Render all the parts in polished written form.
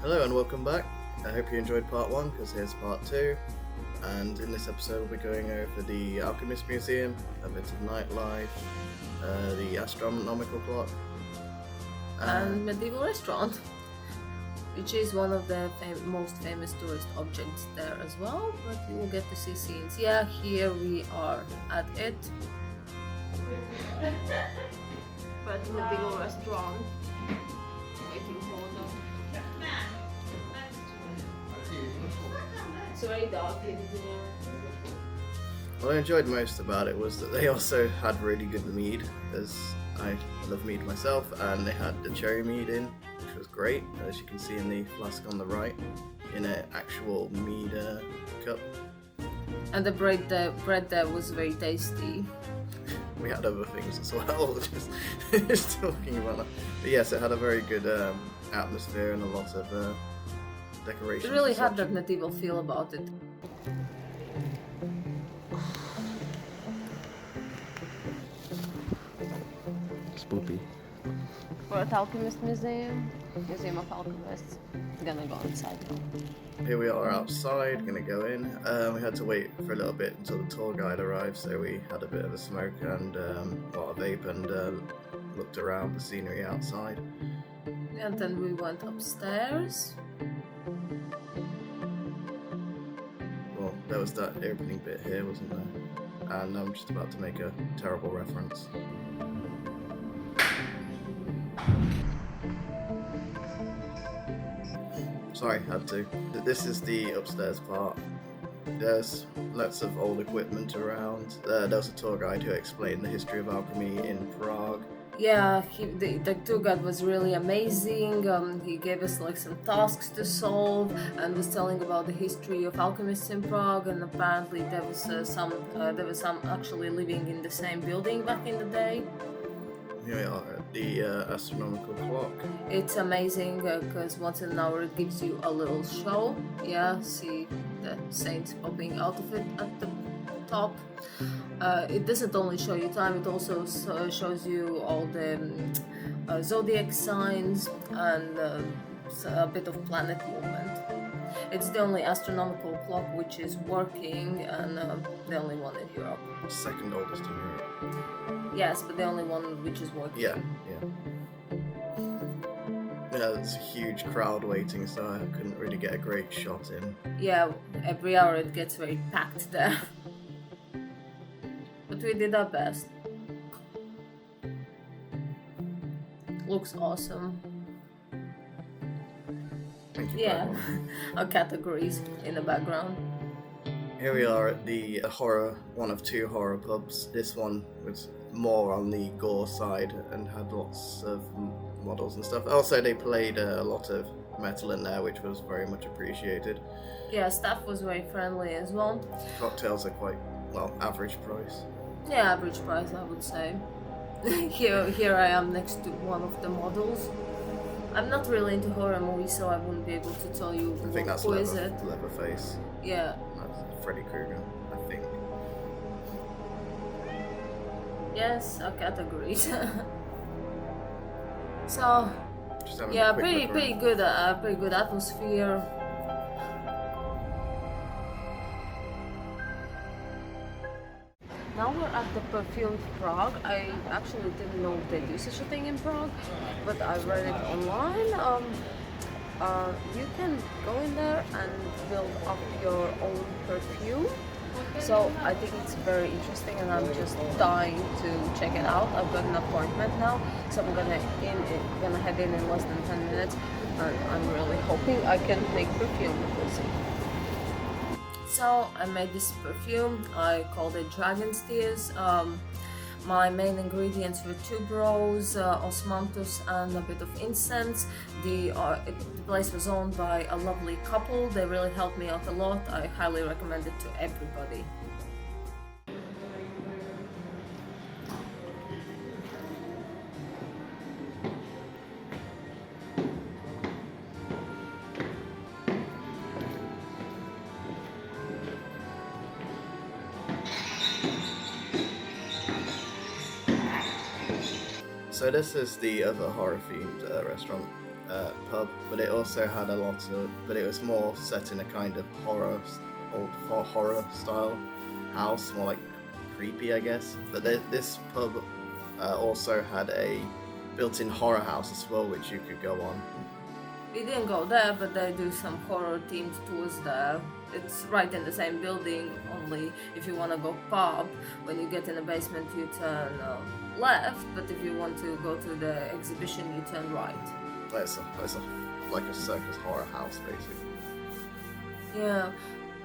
Hello and welcome back. I hope you enjoyed part 1 because here's part 2. And in this episode we'll be going over the Alchemist Museum, a bit of nightlife, the astronomical clock, and medieval restaurant, which is one of the most famous tourist objects there as well, but you will get to see scenes. Yeah, here we are at it. But medieval restaurant. Waiting for them. It's very dark in here. What I enjoyed most about it was that they also had really good mead, as I love mead myself, and they had the cherry mead in, which was great, as you can see in the flask on the right, in an actual mead cup. And the bread there was very tasty. We had other things as well, just talking about that. But yes, it had a very good atmosphere and a lot of decorations. It really had that medieval feel about it. Spoopy. We're at Alchemist Museum of Alchemists. Gonna go inside now. Here we are outside, gonna go in. We had to wait for a little bit until the tour guide arrived, so we had a bit of a smoke and a vape and looked around the scenery outside. And then we went upstairs. Well, there was that opening bit here, wasn't there? And I'm just about to make a terrible reference. Sorry, had to. This is the upstairs part. There's lots of old equipment around. There was a tour guide who explained the history of alchemy in Prague. Yeah, the tour guide was really amazing. He gave us like some tasks to solve and was telling about the history of alchemists in Prague. And apparently there was some actually living in the same building back in the day. Here we are at the astronomical clock. It's amazing because once in an hour it gives you a little show. Yeah, see the saints popping out of it at the top. It doesn't only show you time, it also shows you all the zodiac signs and a bit of planet movement. It's the only astronomical clock which is working and the only one in Europe. Second oldest in Europe. Yes, but the only one which is working. Yeah. Yeah, there's a huge crowd waiting, so I couldn't really get a great shot in. Yeah, every hour it gets very packed there. But we did our best. Looks awesome. Thank you. Yeah, our categories in the background. Here we are at the one of two horror pubs. This one was more on the gore side and had lots of models and stuff. Also, they played a lot of metal in there, which was very much appreciated. Yeah, staff was very friendly as well. Cocktails are quite, average price. Yeah, average price I would say. Here I am next to one of the models. I'm not really into horror movies, so I wouldn't be able to tell you I think that's who is it. Leatherface. Yeah. That's Freddy Krueger, I think. Yes, our categories. So, yeah, pretty good atmosphere. Now we're at the Perfume Prague. I actually didn't know they do such a thing in Prague, but I read it online. You can go in there and build up your own perfume. So I think it's very interesting, and I'm just dying to check it out. I've got an appointment now, so I'm gonna head in less than 10 minutes, and I'm really hoping I can make perfume. We'll see. So I made this perfume. I called it Dragon's Tears. My main ingredients were tuberose, osmanthus, and a bit of incense. The place was owned by a lovely couple. They really helped me out a lot. I highly recommend it to everybody. So this is the other horror-themed restaurant. pub, but it also had a lot of, but it was more set in a kind of horror style house, more like creepy, I guess. But this pub also had a built-in horror house as well, which you could go on. We didn't go there, but they do some horror themed tours there. It's right in the same building, only if you want to go pub, when you get in the basement you turn left, but if you want to go to the exhibition you turn right. It's like a circus horror house, basically. Yeah.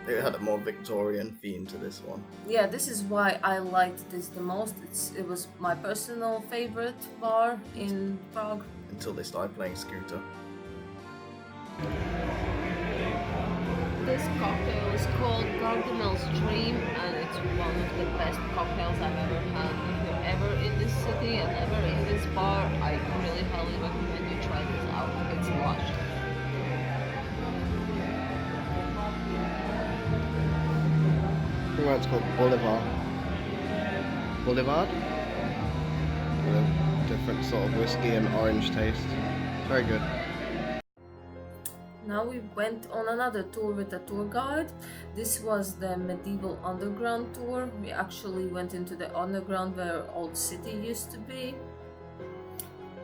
It had a more Victorian theme to this one. Yeah, this is why I liked this the most. It was my personal favorite bar in Prague. Until they started playing Scooter. This cocktail is called Gargamel's Dream, and it's one of the best cocktails I've ever had. If you're ever in this city and ever in this bar, I really highly recommend you try this out. It's lush. I think it's called Boulevard. Boulevard? With a different sort of whiskey and orange taste. Very good. Now we went on another tour with a tour guide. This was the medieval underground tour. We actually went into the underground where old city used to be.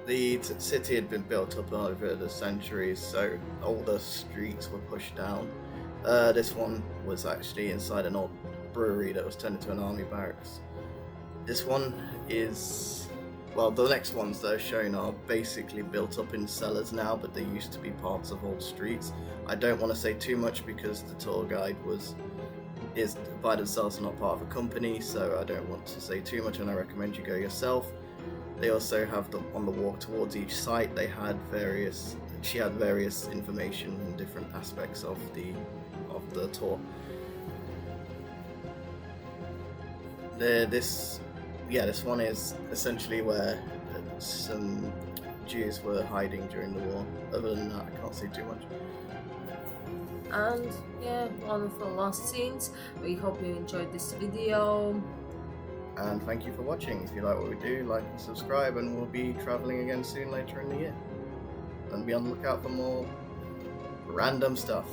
The city had been built up over the centuries, so all the streets were pushed down. This one was actually inside an old brewery that was turned into an army barracks. This one is, well, the next ones that are shown are basically built up in cellars now, but they used to be parts of old streets. I don't want to say too much because the tour guide is by themselves not part of a company, so I don't want to say too much, and I recommend you go yourself. They also have on the walk towards each site, she had various information and different aspects of the tour. This one is essentially where some Jews were hiding during the war. Other than that, I can't say too much. And yeah, one of the last scenes. We hope you enjoyed this video. And thank you for watching. If you like what we do, like and subscribe, and we'll be traveling again soon later in the year. And be on the lookout for more random stuff.